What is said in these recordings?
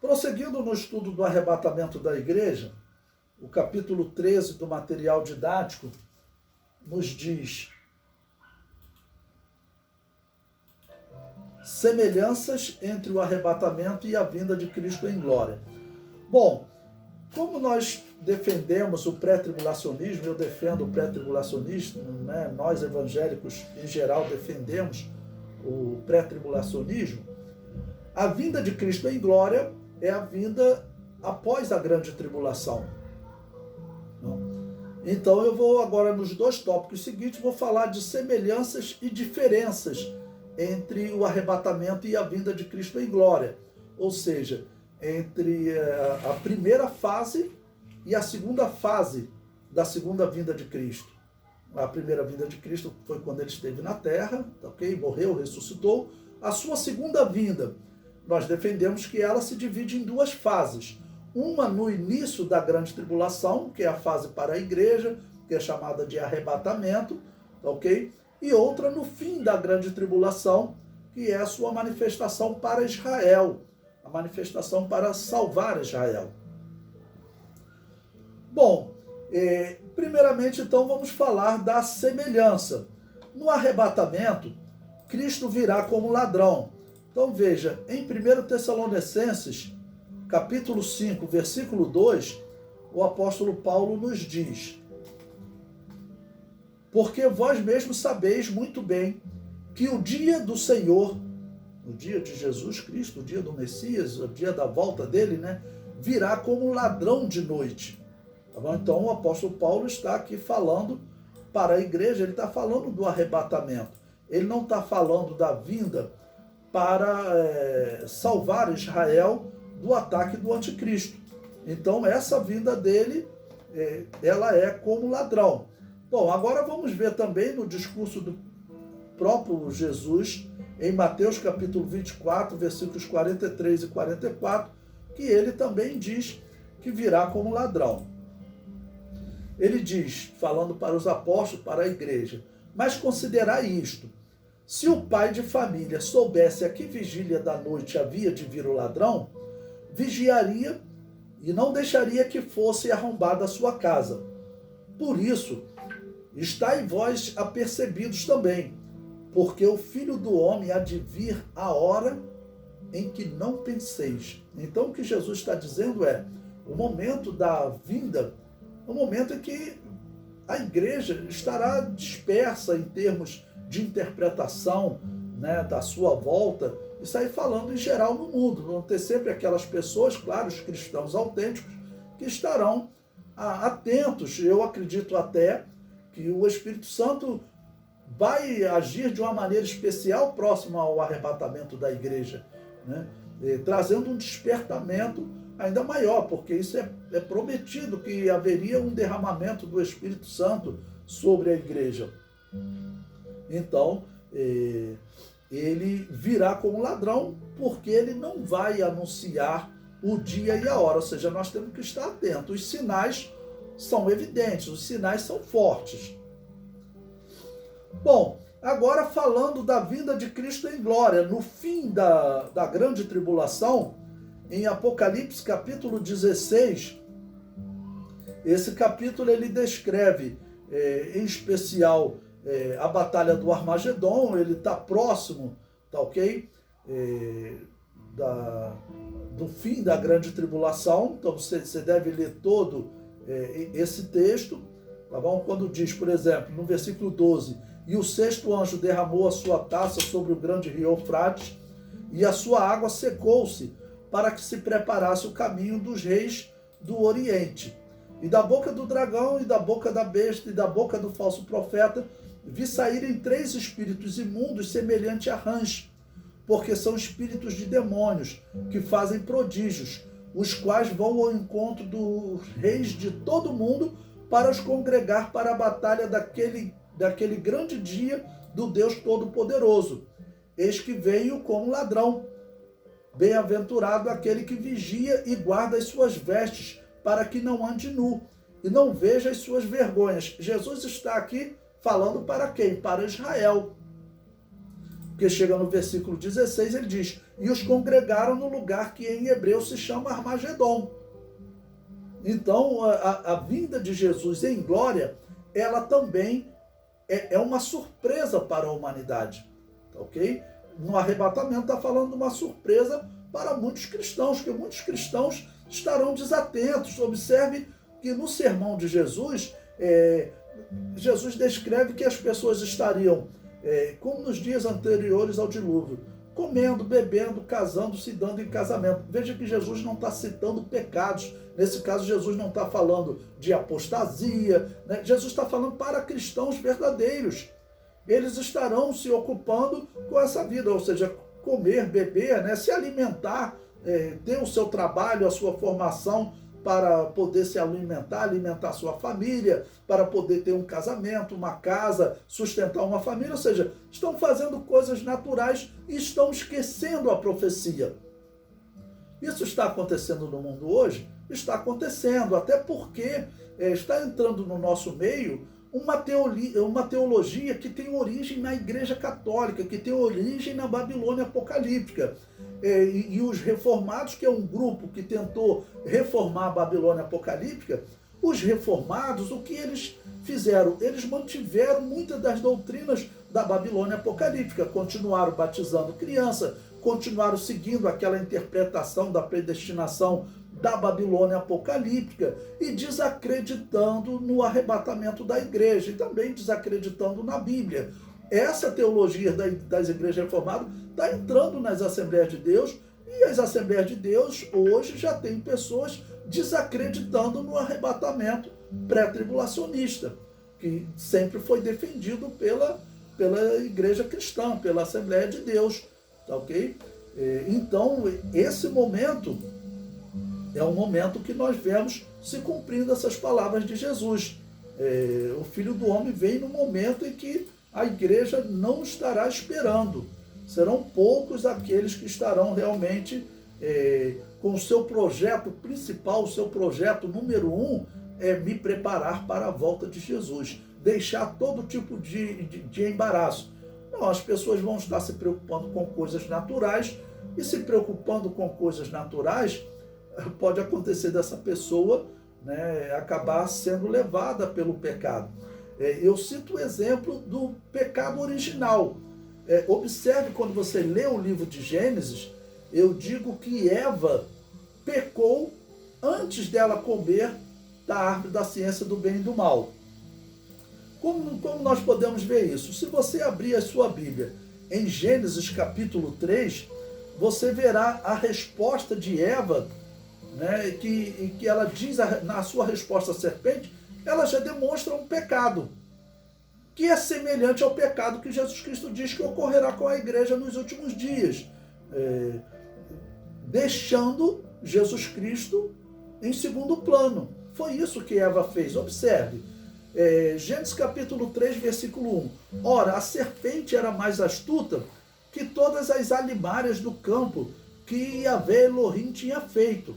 Prosseguindo no estudo do arrebatamento da igreja, o capítulo 13 do material didático nos diz: semelhanças entre o arrebatamento e a vinda de Cristo em glória. Bom, como nós defendemos o pré-tribulacionismo, eu defendo o pré-tribulacionismo, né? Nós evangélicos em geral defendemos o pré-tribulacionismo, a vinda de Cristo em glória é a vinda após a grande tribulação. Então eu vou agora nos dois tópicos seguintes, vou falar de semelhanças e diferenças entre o arrebatamento e a vinda de Cristo em glória, ou seja, entre a primeira fase e a segunda fase da segunda vinda de Cristo. A primeira vinda de Cristo foi quando ele esteve na terra, ok? Morreu, ressuscitou. A sua segunda vinda, nós defendemos que ela se divide em duas fases. Uma no início da grande tribulação, que é a fase para a igreja, que é chamada de arrebatamento, ok? E outra no fim da grande tribulação, que é a sua manifestação para Israel, a manifestação para salvar Israel. Bom, primeiramente então vamos falar da semelhança. No arrebatamento, Cristo virá como ladrão. Então veja, em 1 Tessalonicenses, capítulo 5, versículo 2, o apóstolo Paulo nos diz: porque vós mesmos sabeis muito bem que o dia do Senhor, o dia de Jesus Cristo, o dia do Messias, o dia da volta dele, né, virá como ladrão de noite. Tá bom? Então o apóstolo Paulo está aqui falando para a igreja, ele está falando do arrebatamento. Ele não está falando da vinda para salvar Israel do ataque do anticristo. Então essa vinda dele, ela é como ladrão. Bom, agora vamos ver também no discurso do próprio Jesus, em Mateus capítulo 24, versículos 43 e 44, que ele também diz que virá como ladrão. Ele diz, falando para os apóstolos, para a igreja: mas considerai isto, se o pai de família soubesse a que vigília da noite havia de vir o ladrão, vigiaria e não deixaria que fosse arrombada a sua casa. Por isso, estai vós apercebidos também, porque o Filho do Homem há de vir a hora em que não penseis. Então o que Jesus está dizendo é, o momento da vinda, o momento em que a igreja estará dispersa em termos de interpretação, né, da sua volta, isso aí falando em geral no mundo. Vão ter sempre aquelas pessoas, claro, os cristãos autênticos, que estarão atentos. Eu acredito até que o Espírito Santo vai agir de uma maneira especial próximo ao arrebatamento da igreja, né? Trazendo um despertamento ainda maior, porque isso é prometido que haveria um derramamento do Espírito Santo sobre a igreja. Então, ele virá como ladrão, porque ele não vai anunciar o dia e a hora, ou seja, nós temos que estar atentos. Os sinais são evidentes, os sinais são fortes. Bom, agora falando da vinda de Cristo em glória, no fim da grande tribulação, em Apocalipse capítulo 16, esse capítulo ele descreve em especial a batalha do Armagedon. Ele está próximo, tá ok? Do fim da grande tribulação. Então você deve ler todo esse texto, tá bom? Quando diz, por exemplo, no versículo 12: e o sexto anjo derramou a sua taça sobre o grande rio Eufrates, e a sua água secou-se, para que se preparasse o caminho dos reis do Oriente. E da boca do dragão, e da boca da besta, e da boca do falso profeta, vi saírem 3 espíritos imundos, semelhante a rãs, porque são espíritos de demônios, que fazem prodígios, os quais vão ao encontro dos reis de todo o mundo, para os congregar para a batalha daquele grande dia do Deus Todo-Poderoso. Eis que veio como ladrão. Bem-aventurado aquele que vigia e guarda as suas vestes, para que não ande nu, e não veja as suas vergonhas. Jesus está aqui falando para quem? Para Israel. Porque chega no versículo 16, ele diz, e os congregaram no lugar que em hebreu se chama Armagedon. Então, a vinda de Jesus em glória, ela também é uma surpresa para a humanidade, ok? No arrebatamento está falando de uma surpresa para muitos cristãos, que muitos cristãos estarão desatentos. Observe que no sermão de Jesus, Jesus descreve que as pessoas estariam, como nos dias anteriores ao dilúvio, comendo, bebendo, casando, se dando em casamento. Veja que Jesus não está citando pecados. Nesse caso, Jesus não está falando de apostasia, né? Jesus está falando para cristãos verdadeiros. Eles estarão se ocupando com essa vida, ou seja, comer, beber, né? Se alimentar, ter o seu trabalho, a sua formação para poder se alimentar sua família, para poder ter um casamento, uma casa, sustentar uma família, ou seja, estão fazendo coisas naturais e estão esquecendo a profecia. Isso está acontecendo no mundo hoje? Está acontecendo, até porque está entrando no nosso meio uma teologia que tem origem na Igreja Católica, que tem origem na Babilônia Apocalíptica. E os reformados, que é um grupo que tentou reformar a Babilônia Apocalíptica, os reformados, o que eles fizeram? Eles mantiveram muitas das doutrinas da Babilônia Apocalíptica, continuaram batizando criança, continuaram seguindo aquela interpretação da predestinação da Babilônia Apocalíptica e desacreditando no arrebatamento da igreja e também desacreditando na Bíblia. Essa teologia das igrejas reformadas está entrando nas Assembleias de Deus e as Assembleias de Deus hoje já tem pessoas desacreditando no arrebatamento pré-tribulacionista, que sempre foi defendido pela igreja cristã, pela Assembleia de Deus, tá ok? Então, esse momento é um momento que nós vemos se cumprindo essas palavras de Jesus. O Filho do Homem vem no momento em que a igreja não estará esperando. Serão poucos aqueles que estarão realmente com o seu projeto principal, o seu projeto número 1, me preparar para a volta de Jesus. Deixar todo tipo de embaraço. Não, as pessoas vão estar se preocupando com coisas naturais e se preocupando com coisas naturais, pode acontecer dessa pessoa, né, acabar sendo levada pelo pecado. Eu cito o exemplo do pecado original. Observe, quando você lê o livro de Gênesis, eu digo que Eva pecou antes dela comer da árvore da ciência do bem e do mal. Como nós podemos ver isso? Se você abrir a sua Bíblia em Gênesis capítulo 3, você verá a resposta de Eva, né, que ela diz na sua resposta à serpente, ela já demonstra um pecado, que é semelhante ao pecado que Jesus Cristo diz que ocorrerá com a igreja nos últimos dias, deixando Jesus Cristo em segundo plano. Foi isso que Eva fez. Observe, Gênesis capítulo 3, versículo 1. Ora, a serpente era mais astuta que todas as alimárias do campo que Yahvé Elohim tinha feito.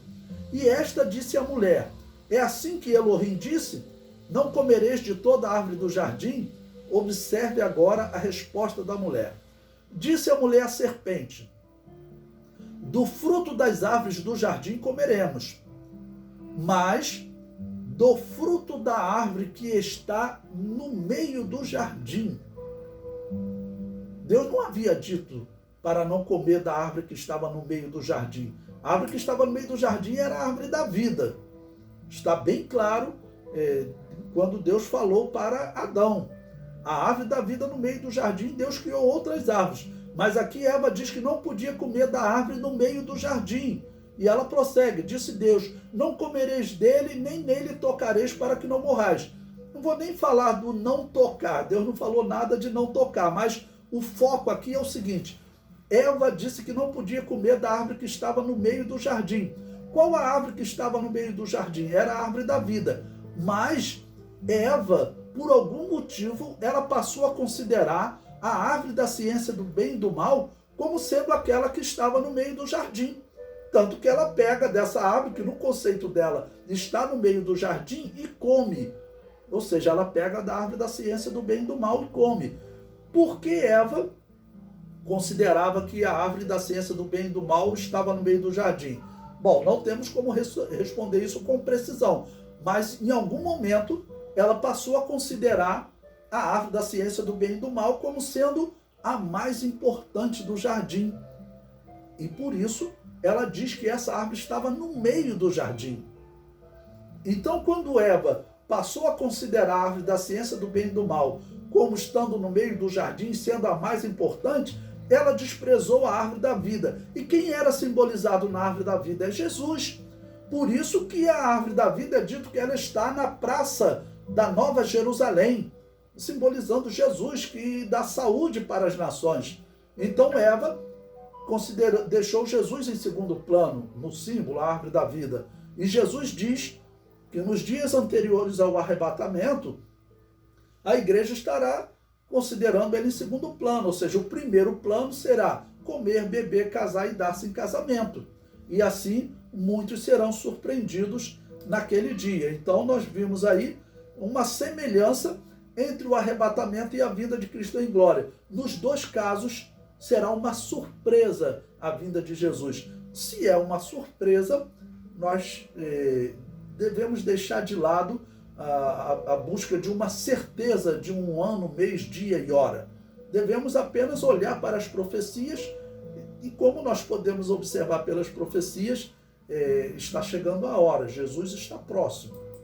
E esta disse à mulher, é assim que Elohim disse, não comereis de toda a árvore do jardim? Observe agora a resposta da mulher. Disse a mulher à serpente, do fruto das árvores do jardim comeremos, mas do fruto da árvore que está no meio do jardim. Deus não havia dito para não comer da árvore que estava no meio do jardim. A árvore que estava no meio do jardim era a árvore da vida. Está bem claro quando Deus falou para Adão. A árvore da vida no meio do jardim, Deus criou outras árvores. Mas aqui Eva diz que não podia comer da árvore no meio do jardim. E ela prossegue, disse Deus, não comereis dele, nem nele tocareis para que não morrais. Não vou nem falar do não tocar, Deus não falou nada de não tocar, mas o foco aqui é o seguinte, Eva disse que não podia comer da árvore que estava no meio do jardim. Qual a árvore que estava no meio do jardim? Era a árvore da vida. Mas Eva, por algum motivo, ela passou a considerar a árvore da ciência do bem e do mal como sendo aquela que estava no meio do jardim. Tanto que ela pega dessa árvore, que no conceito dela está no meio do jardim, e come. Ou seja, ela pega da árvore da ciência do bem e do mal e come. Porque Eva considerava que a árvore da ciência do bem e do mal estava no meio do jardim. Bom, não temos como responder isso com precisão, mas em algum momento ela passou a considerar a árvore da ciência do bem e do mal como sendo a mais importante do jardim. E por isso ela diz que essa árvore estava no meio do jardim. Então, quando Eva passou a considerar a árvore da ciência do bem e do mal como estando no meio do jardim, sendo a mais importante, ela desprezou a árvore da vida. E quem era simbolizado na árvore da vida? É Jesus. Por isso que a árvore da vida é dito que ela está na praça da Nova Jerusalém, simbolizando Jesus, que dá saúde para as nações. Então Eva deixou Jesus em segundo plano, no símbolo, a árvore da vida. E Jesus diz que nos dias anteriores ao arrebatamento, a igreja estará considerando ele em segundo plano, ou seja, o primeiro plano será comer, beber, casar e dar-se em casamento. E assim, muitos serão surpreendidos naquele dia. Então, nós vimos aí uma semelhança entre o arrebatamento e a vinda de Cristo em glória. Nos dois casos, será uma surpresa a vinda de Jesus. Se é uma surpresa, nós devemos deixar de lado a busca de uma certeza de um ano, mês, dia e hora. Devemos apenas olhar para as profecias e como nós podemos observar pelas profecias, está chegando a hora, Jesus está próximo.